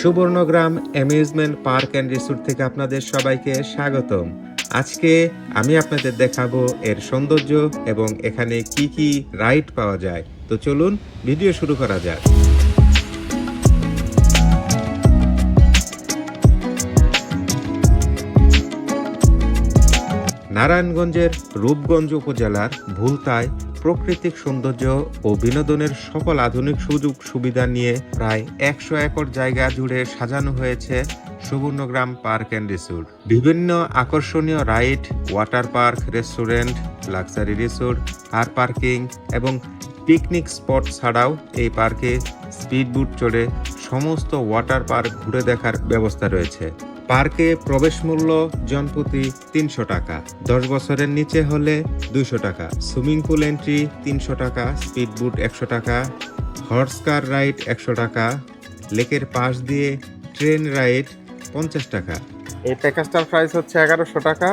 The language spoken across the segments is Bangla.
Subarnagram amusement park and resort থেকে আপনাদের সবাইকে স্বাগতম। আজকে আমি আপনাদের দেখাবো এর সৌন্দর্য এবং এখানে কি কি রাইড পাওয়া যায়। তো চলুন ভিডিও শুরু করা যাক। নারায়ণগঞ্জের রূপগঞ্জ উপজেলার ভুলতায় প্রাকৃতিক সৌন্দর্য ও বিনোদনের সকল আধুনিক সুযোগ সুবিধা নিয়ে প্রায় 100 একর জায়গা জুড়ে সাজানো হয়েছে সুবর্ণগ্রাম পার্ক অ্যান্ড রিসোর্ট। বিভিন্ন আকর্ষণীয় ride, water park, restaurant, luxury resort, car parking এবং পিকনিক স্পট ছাড়াও এই পার্কে স্পিডবোট চড়ে সমস্ত ওয়াটার পার্ক ঘুরে দেখার ব্যবস্থা রয়েছে। পার্কে প্রবেশ মূল্য জনপ্রতি 300 টাকা, 10 বছরের নিচে হলে 200 টাকা, সুইমিং পুল এন্ট্রি 300 টাকা, স্পিডবোট 100 টাকা, হর্স কার রাইড 100 টাকা, লেকের পাশ দিয়ে ট্রেন রাইড 50 টাকা। এই প্যাকেজটার প্রাইস হচ্ছে 1100 টাকা,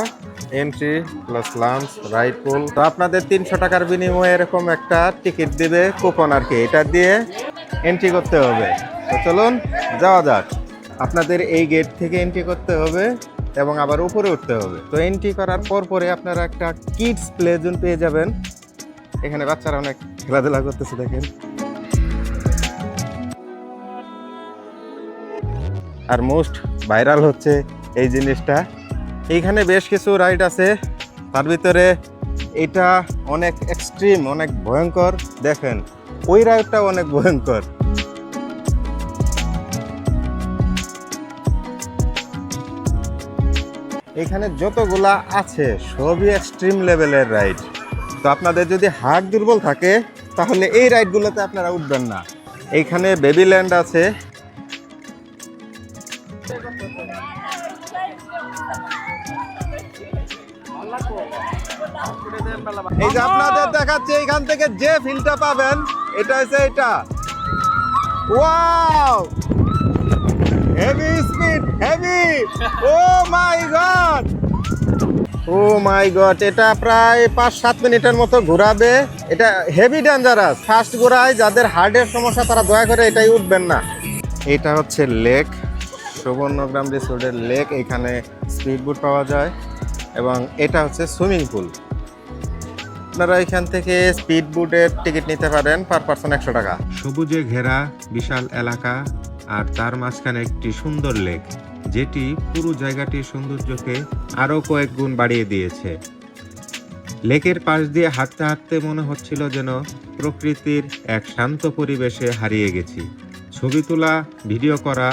এন্ট্রি প্লাস লাঞ্চ রাইড পুল। তো আপনাদের 300 টাকার বিনিময়ে এরকম একটা টিকিট দিবে, কুপন আর কি, এটা দিয়ে এন্ট্রি করতে হবে। তো চলুন যাওয়া যাক। আপনাদের এই গেট থেকে এন্ট্রি করতে হবে এবং আবার উপরে উঠতে হবে। তো এন্ট্রি করার পরে আপনারা একটা কিডস প্লে জোন পেয়ে যাবেন। এখানে বাচ্চারা অনেক খেলাধুলা করতেছে, দেখেন। আর মোস্ট ভাইরাল হচ্ছে এই জিনিসটা। এইখানে বেশ কিছু রাইড আছে, তার ভিতরে এটা অনেক এক্সট্রিম, অনেক ভয়ঙ্কর। দেখেন ওই রাইডটাও অনেক ভয়ঙ্কর। এখানে যতগুলা আছে সবই এক্সট্রিম লেভেলের রাইড। তো আপনাদের যদি হার্ট দুর্বল থাকে তাহলে এই রাইডগুলোতে আপনারা উঠবেন না। এইখানে বেবি ল্যান্ড আছে। এই যে আপনাদের দেখাচ্ছে, এইখান থেকে যে ফিলটা পাবেন এটা হচ্ছে এটা। Wow, heavy speed, heavy. Oh my god, oh my god, এটা প্রায় 5-7 মিনিটের মতো ঘোরাবে। এটা হেভি ডেঞ্জারাস। ফার্স্ট ঘোরায় যাদের হার্টের সমস্যা তারা দয়া করে এটাই উঠবেন না। এটা হচ্ছে লেক, সুবর্ণগ্রাম রিসোর্টের লেক। এখানে স্পিডবোট পাওয়া যায় এবং এটা হচ্ছে সুইমিং পুল। আপনারা এখান থেকে স্পিডবোটের টিকিট নিতে পারেন, পার পারসন 100 টাকা। সবুজে ঘেরা বিশাল এলাকা আর তার মাঝখানে একটি সুন্দর লেক, যেটি পুরো জায়গাটির সৌন্দর্যকে আরো কয়েক গুণ বাড়িয়ে দিয়েছে। লেকের পাশ দিয়ে হাঁটতে হাঁটতে মনে হচ্ছিল যেন প্রকৃতির এক শান্ত পরিবেশে হারিয়ে গেছি। ছবি তোলা, ভিডিও করা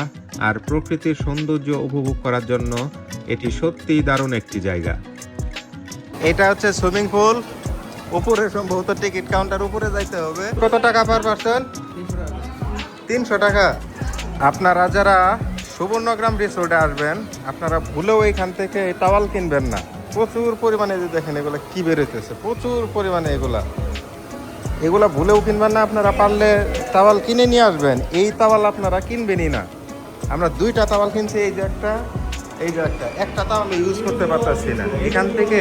আর প্রকৃতির সৌন্দর্য উপভোগ করার জন্য এটি সত্যিই দারুণ একটি জায়গা। এটা হচ্ছে সুইমিং পুল। উপরে সম্ভবত টিকিট কাউন্টার, উপরে যাইতে হবে। কত টাকা পার পারসন? 300 টাকা। আপনারা যারা সুবর্ণগ্রাম রিসোর্টে আসবেন আপনারা ভুলেও এখান থেকে টাওয়াল কিনবেন না। প্রচুর পরিমাণে, যে দেখেন এগুলো কি বেরোতেছে, প্রচুর পরিমাণে এগুলা ভুলেও কিনবেন না। আপনারা পারলে টাওয়াল কিনে নিয়ে আসবেন। এই টাওয়াল আপনারা কিনবেনই না। আমরা 2টা টাওয়াল কিনছি, এই যে একটা টাওয়াল ইউজ করতে পারতেছি না। এখান থেকে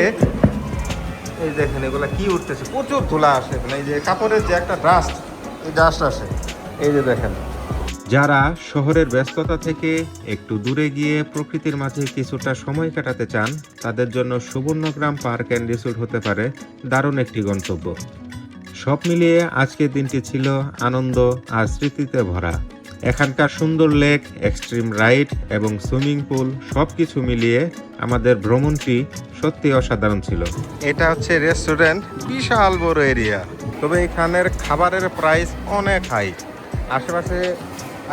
এই দেখেন এগুলা কি উঠতেছে, প্রচুর ধুলা আসে। এই যে কাপড়ের যে একটা ডাস্ট, এই ডাস্ট আসে। এই যে দেখেন, যারা শহরের ব্যস্ততা থেকে একটু দূরে গিয়ে প্রকৃতির মাঝে কিছুটা সময় কাটাতে চান তাদের জন্য সুবর্ণগ্রাম পার্ক অ্যান্ড রিসোর্ট হতে পারে দারুণ একটি গন্তব্য। সব মিলিয়ে আজকের দিনটি ছিল আনন্দ আর স্মৃতিতে ভরা। এখানকার সুন্দর লেক, এক্সট্রিম রাইড এবং সুইমিং পুল সবকিছু মিলিয়ে আমাদের ভ্রমণটি সত্যি অসাধারণ ছিল। এটা হচ্ছে রেস্টুরেন্ট, বিশাল বড় এরিয়া। তবে এখানের খাবারের প্রাইস অনেক হাই। আশেপাশে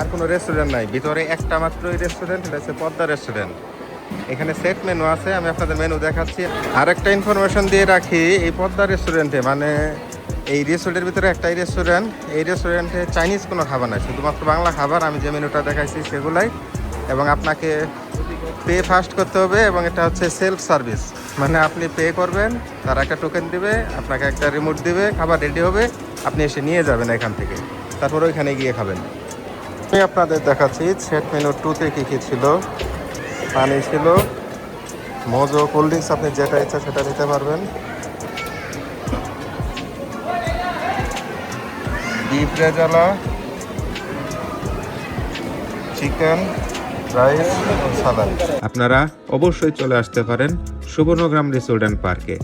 আর কোনো রেস্টুরেন্ট নাই, ভিতরে একটা মাত্রই রেস্টুরেন্ট, এটা হচ্ছে পদ্মা রেস্টুরেন্ট। এখানে সেট মেনু আছে, আমি আপনাদের মেনু দেখাচ্ছি। আর একটা ইনফরমেশন দিয়ে রাখি, এই পদ্মা রেস্টুরেন্টে মানে এই রিসোর্টের ভিতরে একটাই রেস্টুরেন্ট। এই রেস্টুরেন্টে চাইনিজ কোনো খাবার নাই, শুধুমাত্র বাংলা খাবার। আমি যে মেনুটা দেখাইছি সেগুলাই। এবং আপনাকে পে ফার্স্ট করতে হবে এবং এটা হচ্ছে সেলফ সার্ভিস, মানে আপনি পে করবেন, তারা একটা টোকেন দিবে, আপনাকে একটা রিমোট দিবে, খাবার রেডি হবে, আপনি এসে নিয়ে যাবেন এখান থেকে, তারপর ওইখানে গিয়ে খাবেন। আমি আপনাদের দেখাচ্ছি সেট মেনু 2তে কী কী ছিল। পানি ছিল, মোজো, কোল্ড ড্রিঙ্কস, আপনি যেটা ইচ্ছা সেটা নিতে পারবেন। বিফ রেজালা, চিকেন, রাইস, সালাদ। আপনারা অবশ্যই চলে আসতে পারেন সুবর্ণগ্রাম রিসোর্ট অ্যান্ড পার্কে।